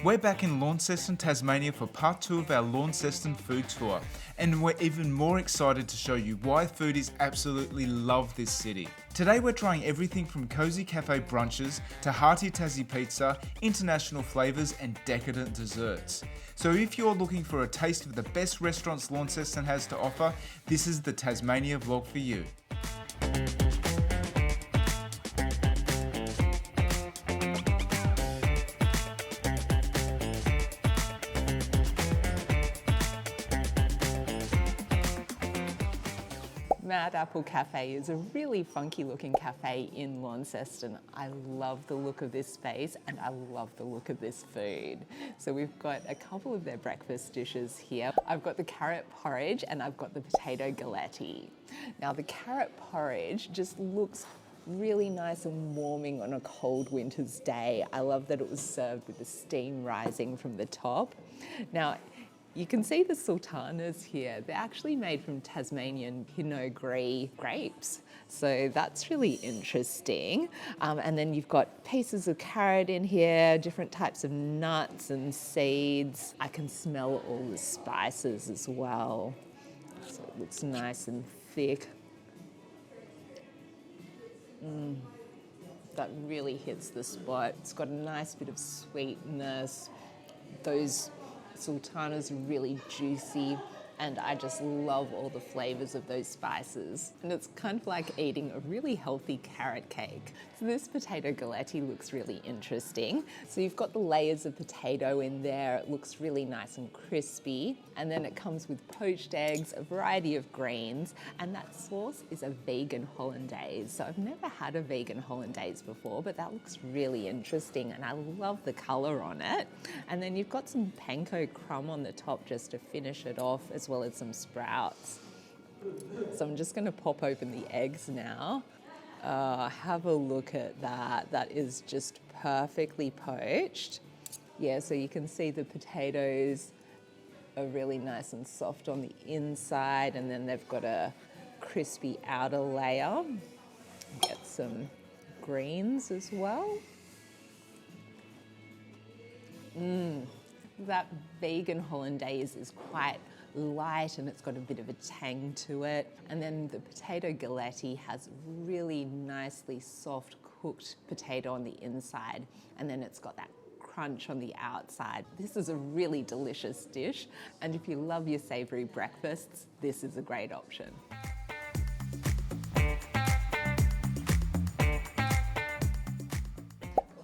We're back in Launceston, Tasmania for part 2 of our Launceston food tour, and we're even more excited to show you why foodies absolutely love this city. Today we're trying everything from cozy cafe brunches to hearty Tassie pizza, international flavours and decadent desserts. So if you're looking for a taste of the best restaurants Launceston has to offer, this is the Tasmania vlog for you. Mad Apple Cafe is a really funky looking cafe in Launceston. I love the look of this space and I love the look of this food. So we've got a couple of their breakfast dishes here. I've got the carrot porridge and I've got the potato galette. Now the carrot porridge just looks really nice and warming on a cold winter's day. I love that it was served with the steam rising from the top. Now, you can see the sultanas here. They're actually made from Tasmanian Pinot Gris grapes. So that's really interesting. And then you've got pieces of carrot in here, different types of nuts and seeds. I can smell all the spices as well. So it looks nice and thick. That really hits the spot. It's got a nice bit of sweetness. Those sultanas are really juicy and I just love all the flavours of those spices. And it's kind of like eating a really healthy carrot cake. So this potato galette looks really interesting. So you've got the layers of potato in there. It looks really nice and crispy. And then it comes with poached eggs, a variety of greens, and that sauce is a vegan hollandaise. So I've never had a vegan hollandaise before, but that looks really interesting and I love the colour on it. And then you've got some panko crumb on the top just to finish it off, as well as some sprouts. So I'm just going to pop open the eggs now. Have a look at that. That is just perfectly poached. Yeah, so you can see the potatoes are really nice and soft on the inside, and then they've got a crispy outer layer. Get some greens as well. That vegan hollandaise is quite light and it's got a bit of a tang to it. And then the potato galette has really nicely soft cooked potato on the inside, and then it's got that crunch on the outside. This is a really delicious dish, and if you love your savoury breakfasts, this is a great option.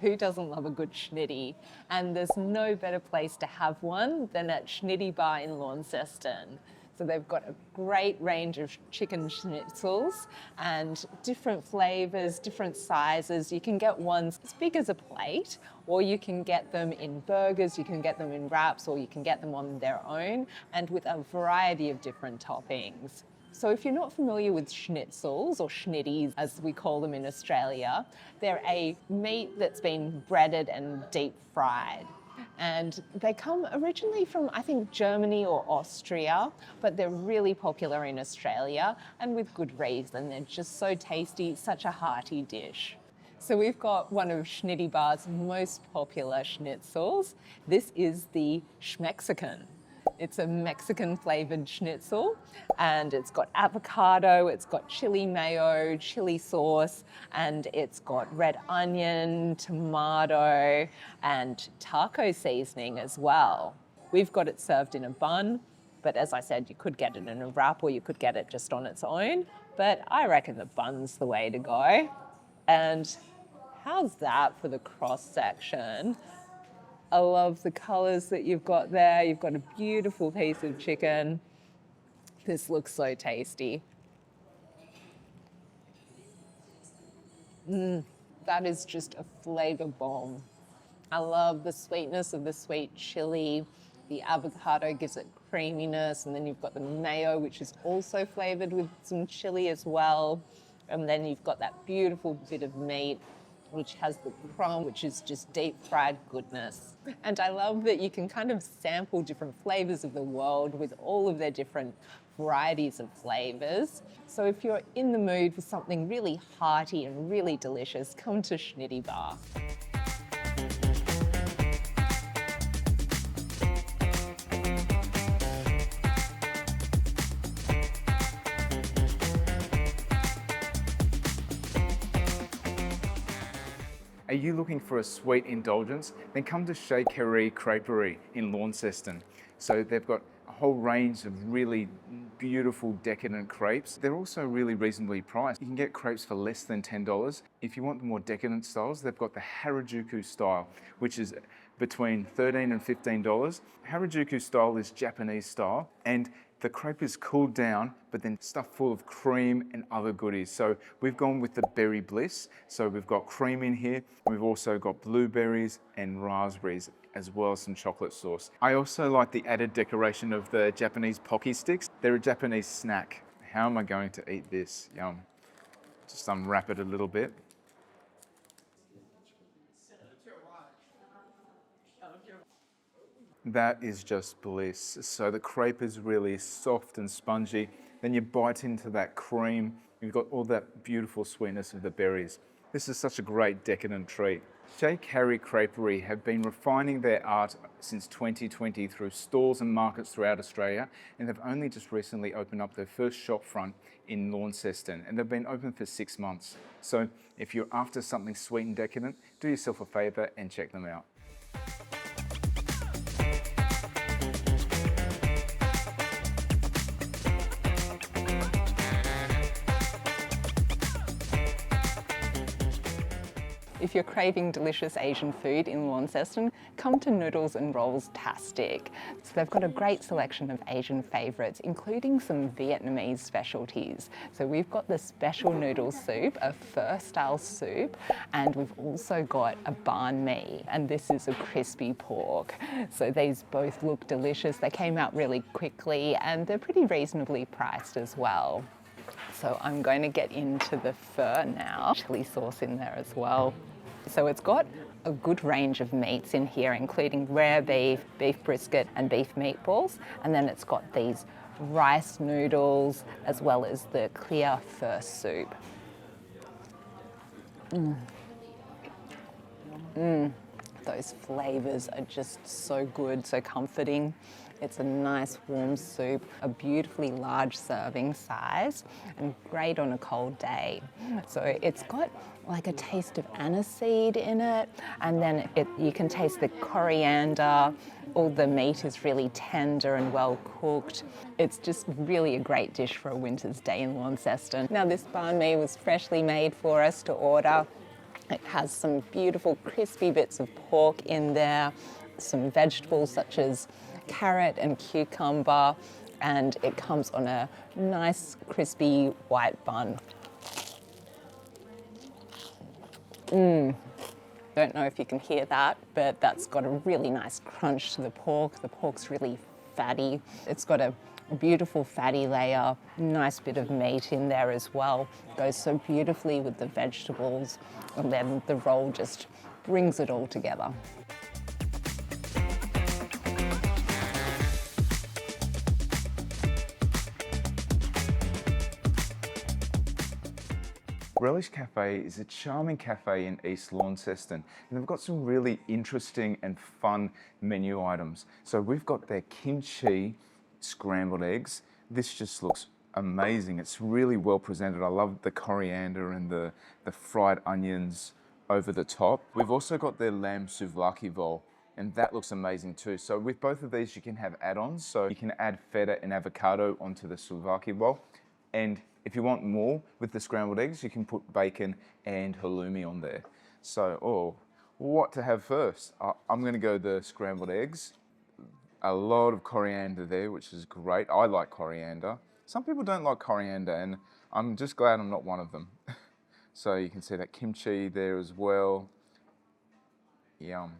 Who doesn't love a good Schnitty? And there's no better place to have one than at Schnitty Bar in Launceston. So they've got a great range of chicken schnitzels and different flavours, different sizes. You can get ones as big as a plate, or you can get them in burgers, you can get them in wraps, or you can get them on their own, and with a variety of different toppings. So if you're not familiar with schnitzels, or schnitties as we call them in Australia, they're a meat that's been breaded and deep fried. And they come originally from, I think, Germany or Austria, but they're really popular in Australia, and with good reason. They're just so tasty, such a hearty dish. So we've got one of Schnitty Bar's most popular schnitzels. This is the Schmexican. It's a Mexican flavoured schnitzel, and it's got avocado, it's got chili mayo, chili sauce, and it's got red onion, tomato, and taco seasoning as well. We've got it served in a bun, but as I said, you could get it in a wrap or you could get it just on its own, but I reckon the bun's the way to go. And how's that for the cross section? I love the colours that you've got there. You've got a beautiful piece of chicken. This looks so tasty. That is just a flavour bomb. I love the sweetness of the sweet chili. The avocado gives it creaminess, and then you've got the mayo, which is also flavoured with some chili as well. And then you've got that beautiful bit of meat, which has the crumb, which is just deep fried goodness. And I love that you can kind of sample different flavours of the world with all of their different varieties of flavours. So if you're in the mood for something really hearty and really delicious, come to Schnitty Bar. Are you looking for a sweet indulgence? Then come to Chez Carrie Crêperie in Launceston. So they've got a whole range of really beautiful decadent crepes. They're also really reasonably priced. You can get crepes for less than $10. If you want the more decadent styles, they've got the Harajuku style, which is between $13 and $15. Harajuku style is Japanese style, and the crepe is cooled down, but then stuffed full of cream and other goodies. So we've gone with the berry bliss. So we've got cream in here. We've also got blueberries and raspberries, as well as some chocolate sauce. I also like the added decoration of the Japanese pocky sticks. They're a Japanese snack. How am I going to eat this? Yum. Just unwrap it a little bit. That is just bliss. So the crepe is really soft and spongy. Then you bite into that cream. You've got all that beautiful sweetness of the berries. This is such a great decadent treat. Chez Carrie Crêperie have been refining their art since 2020 through stalls and markets throughout Australia, and they've only just recently opened up their first shop front in Launceston, and they've been open for 6 months. So if you're after something sweet and decadent, do yourself a favour and check them out. If you're craving delicious Asian food in Launceston, come to Noodles and Rolls-tastic. So they've got a great selection of Asian favourites, including some Vietnamese specialties. So we've got the special noodle soup, a pho-style soup, and we've also got a Banh mi, and this is a crispy pork. So these both look delicious. They came out really quickly, and they're pretty reasonably priced as well. So I'm going to get into the pho now. Chili sauce in there as well. So it's got a good range of meats in here, including rare beef, beef brisket and beef meatballs. And then it's got these rice noodles as well as the clear pho soup. Those flavours are just so good, so comforting. It's a nice warm soup, a beautifully large serving size, and great on a cold day. So it's got like a taste of aniseed in it, and then you can taste the coriander. All the meat is really tender and well cooked. It's just really a great dish for a winter's day in Launceston. Now this banh mi was freshly made for us to order. It has some beautiful crispy bits of pork in there, some vegetables such as carrot and cucumber, and it comes on a nice crispy white bun. Don't know if you can hear that, but that's got a really nice crunch to the pork. The pork's really fatty. It's got a beautiful fatty layer, nice bit of meat in there as well. Goes so beautifully with the vegetables, and then the roll just brings it all together. Relish Cafe is a charming cafe in East Launceston, and they've got some really interesting and fun menu items. So we've got their kimchi scrambled eggs. This just looks amazing. It's really well presented. I love the coriander and the fried onions over the top. We've also got their lamb souvlaki bowl, and that looks amazing too. So with both of these, you can have add-ons. So you can add feta and avocado onto the souvlaki bowl. And if you want more with the scrambled eggs, you can put bacon and halloumi on there. So, what to have first? I'm gonna go the scrambled eggs. A lot of coriander there, which is great. I like coriander. Some people don't like coriander, and I'm just glad I'm not one of them. So you can see that kimchi there as well. Yum.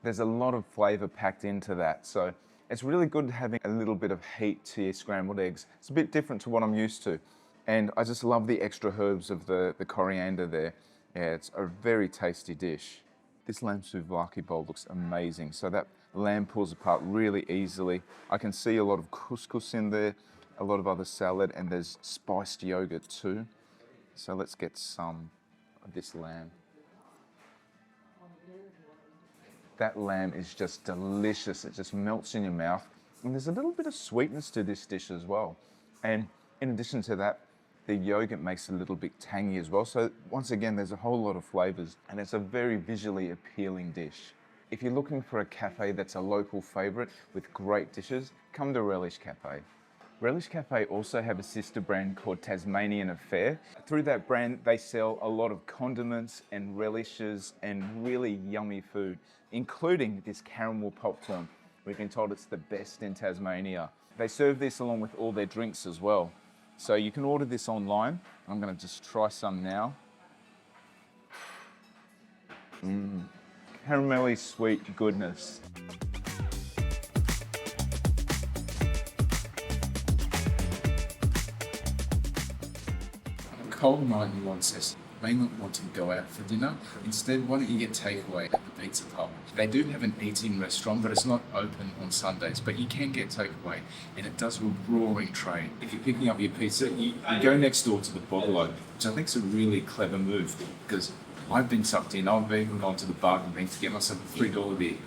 There's a lot of flavor packed into that. So it's really good having a little bit of heat to your scrambled eggs. It's a bit different to what I'm used to. And I just love the extra herbs of the coriander there. Yeah, it's a very tasty dish. This lamb souvlaki bowl looks amazing. So that lamb pulls apart really easily. I can see a lot of couscous in there, a lot of other salad, and there's spiced yogurt too. So let's get some of this lamb. That lamb is just delicious. It just melts in your mouth. And there's a little bit of sweetness to this dish as well. And in addition to that, The yogurt makes it a little bit tangy as well. So once again, there's a whole lot of flavors and it's a very visually appealing dish. If you're looking for a cafe that's a local favorite with great dishes, come to Relish Cafe. Relish Cafe also have a sister brand called Tasmanian Affair. Through that brand, they sell a lot of condiments and relishes and really yummy food, including this caramel popcorn. We've been told it's the best in Tasmania. They serve this along with all their drinks as well. So you can order this online. I'm gonna just try some now. Caramelly sweet goodness. On a cold night in Launceston, you may not want to go out for dinner. Instead, why don't you get takeaway at the pizza pub? They do have an eat-in restaurant, but it's not open on Sundays, but you can get takeaway, and it does a roaring trade. If you're picking up your pizza, you go next door to the bottle, which I think is a really clever move, because I've been sucked in. I've even gone to the bargain bin to get myself a $3 beer.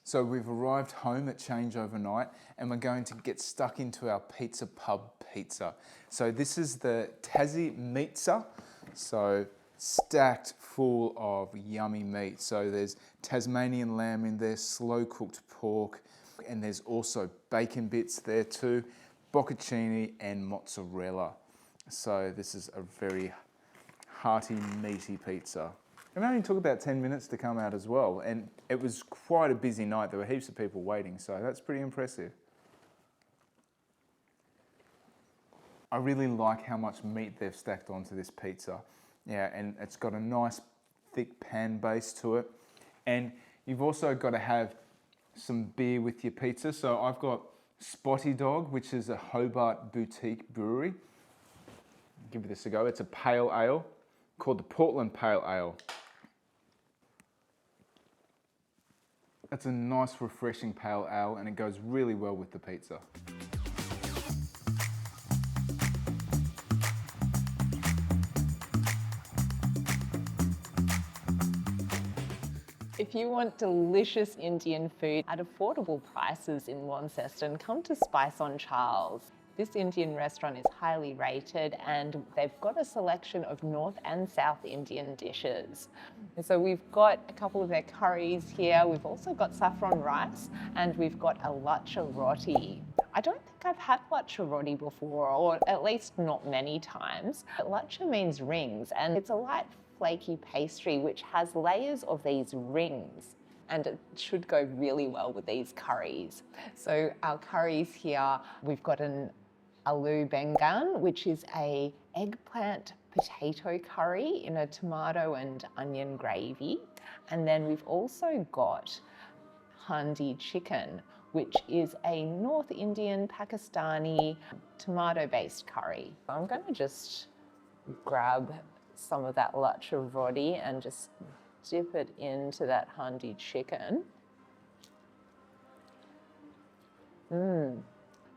So we've arrived home at Change overnight and we're going to get stuck into our pizza pub pizza. So this is the Tassie Meatza. So stacked full of yummy meat. So there's Tasmanian lamb in there, slow cooked pork, and there's also bacon bits there too, bocconcini and mozzarella. So this is a very hearty, meaty pizza. It only took about 10 minutes to come out as well, and it was quite a busy night. There were heaps of people waiting, so that's pretty impressive. I really like how much meat they've stacked onto this pizza. Yeah, and it's got a nice thick pan base to it. And you've also got to have some beer with your pizza. So I've got Spotty Dog, which is a Hobart boutique brewery. Give this a go. It's a pale ale called the Portland Pale Ale. It's a nice, refreshing pale ale, and it goes really well with the pizza. If you want delicious Indian food at affordable prices in Launceston, come to Spice on Charles. This Indian restaurant is highly rated and they've got a selection of North and South Indian dishes. So we've got a couple of their curries here. We've also got saffron rice and we've got a lacha roti. I don't think I've had lacha roti before, or at least not many times. Lacha means rings and it's a light flaky pastry which has layers of these rings. And it should go really well with these curries. So our curries here, we've got an aloo bengan, which is a eggplant potato curry in a tomato and onion gravy. And then we've also got handi chicken, which is a North Indian Pakistani tomato-based curry. I'm going to just grab some of that lacha roti and just dip it into that handi chicken.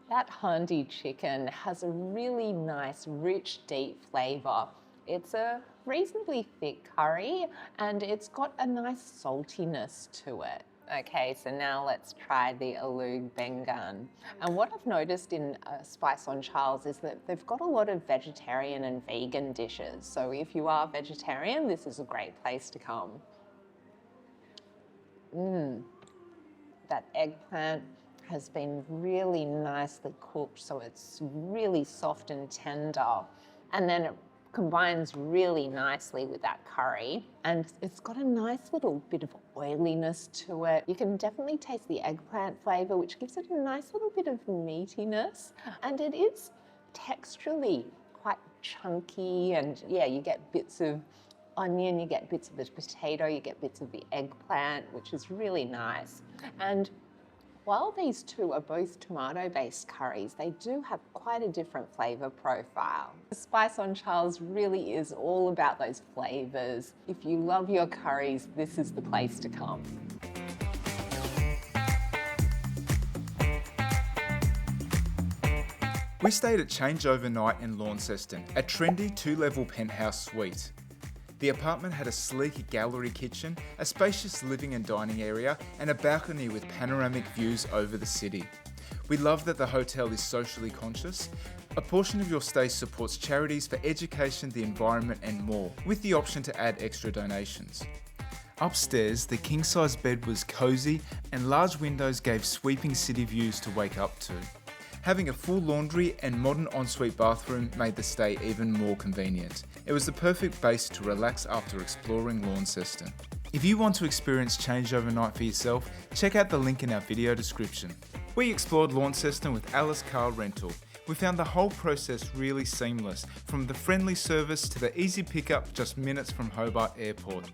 That handi chicken has a really nice, rich, deep flavour. It's a reasonably thick curry and it's got a nice saltiness to it. Okay, so now let's try the aloo bengan. And what I've noticed in Spice on Charles is that they've got a lot of vegetarian and vegan dishes. So if you are vegetarian, this is a great place to come. That eggplant has been really nicely cooked, so it's really soft and tender. And then it combines really nicely with that curry. And it's got a nice little bit of oiliness to it. You can definitely taste the eggplant flavour, which gives it a nice little bit of meatiness. And it is texturally quite chunky, and yeah, you get bits of onion, you get bits of the potato, you get bits of the eggplant, which is really nice. And while these two are both tomato-based curries, they do have quite a different flavour profile. Spice on Charles really is all about those flavours. If you love your curries, this is the place to come. We stayed at Change overnight in Launceston, a trendy 2-level penthouse suite. The apartment had a sleek gallery kitchen, a spacious living and dining area, and a balcony with panoramic views over the city. We love that the hotel is socially conscious. A portion of your stay supports charities for education, the environment and more, with the option to add extra donations. Upstairs, the king-size bed was cosy and large windows gave sweeping city views to wake up to. Having a full laundry and modern ensuite bathroom made the stay even more convenient. It was the perfect base to relax after exploring Launceston. If you want to experience change overnight for yourself, check out the link in our video description. We explored Launceston with Alice Car Rental. We found the whole process really seamless, from the friendly service to the easy pickup just minutes from Hobart Airport.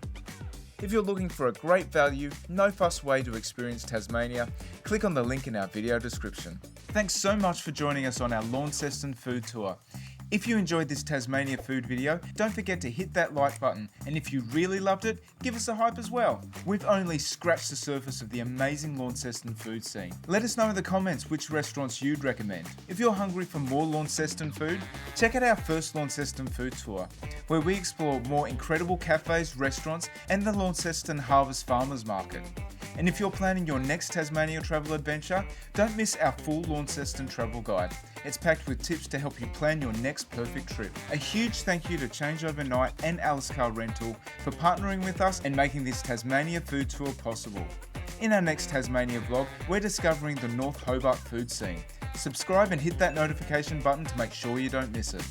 If you're looking for a great value, no fuss way to experience Tasmania, click on the link in our video description. Thanks so much for joining us on our Launceston food tour. If you enjoyed this Tasmania food video, don't forget to hit that like button, and if you really loved it, give us a hype as well. We've only scratched the surface of the amazing Launceston food scene. Let us know in the comments which restaurants you'd recommend. If you're hungry for more Launceston food, check out our first Launceston food tour, where we explore more incredible cafes, restaurants, and the Launceston Harvest Farmers Market. And if you're planning your next Tasmania travel adventure, don't miss our full Launceston travel guide. It's packed with tips to help you plan your next perfect trip. A huge thank you to Change Overnight and Alice Car Rental for partnering with us and making this Tasmania food tour possible. In our next Tasmania vlog, we're discovering the North Hobart food scene. Subscribe and hit that notification button to make sure you don't miss it.